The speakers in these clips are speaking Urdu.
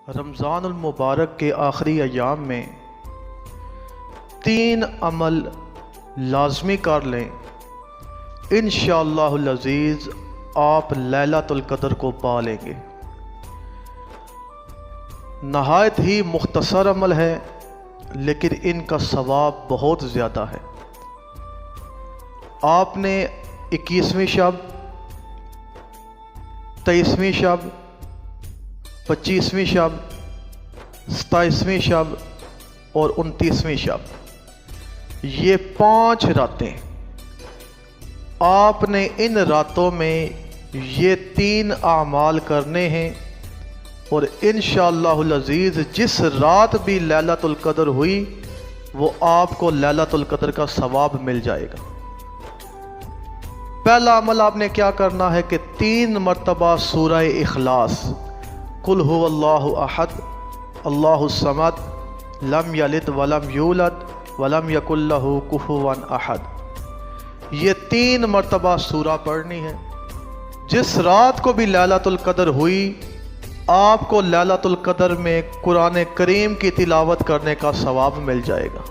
رمضان المبارک کے آخری ایام میں 3 عمل لازمی کر لیں، انشاءاللہ العزیز آپ لیلۃ القدر کو پا لیں گے۔ نہایت ہی مختصر عمل ہے لیکن ان کا ثواب بہت زیادہ ہے۔ آپ نے 21ویں شب، 23ویں شب، 25ویں شب، 27ویں شب اور 29ویں شب، یہ 5 راتیں آپ نے ان راتوں میں یہ 3 اعمال کرنے ہیں، اور انشاءاللہ العزیز جس رات بھی لیلۃ القدر ہوئی وہ آپ کو لیلۃ القدر کا ثواب مل جائے گا۔ پہلا عمل آپ نے کیا کرنا ہے کہ 3 مرتبہ سورہ اخلاص، قل هو اللہ احد اللہ الصمد لم یلد ولم یولد ولم یکن لہ کفوا احد، یہ 3 مرتبہ سورہ پڑھنی ہے۔ جس رات کو بھی لیلۃ القدر ہوئی آپ کو لیلۃ القدر میں قرآن کریم کی تلاوت کرنے کا ثواب مل جائے گا۔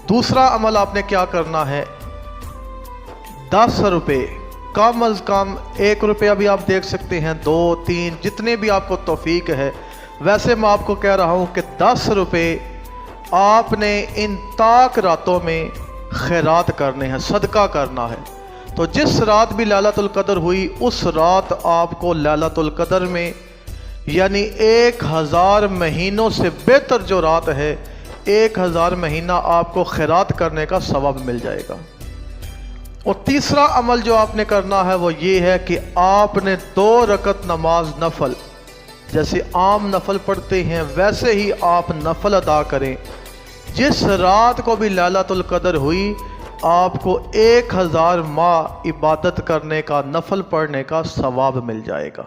دوسرا عمل آپ نے کیا کرنا ہے، 10 روپے، کم از کم 1 روپیہ بھی آپ دیکھ سکتے ہیں، 2، 3، جتنے بھی آپ کو توفیق ہے۔ ویسے میں آپ کو کہہ رہا ہوں کہ 10 روپے آپ نے ان طاق راتوں میں خیرات کرنے ہیں، صدقہ کرنا ہے۔ تو جس رات بھی لیلۃ القدر ہوئی اس رات آپ کو لیلۃ القدر میں، یعنی 1000 مہینوں سے بہتر جو رات ہے، 1000 مہینہ آپ کو خیرات کرنے کا ثواب مل جائے گا۔ اور تیسرا عمل جو آپ نے کرنا ہے وہ یہ ہے کہ آپ نے 2 رکعت نماز نفل، جیسے عام نفل پڑھتے ہیں ویسے ہی آپ نفل ادا کریں۔ جس رات کو بھی لیلۃ القدر ہوئی آپ کو 1000 ماہ عبادت کرنے کا، نفل پڑھنے کا ثواب مل جائے گا۔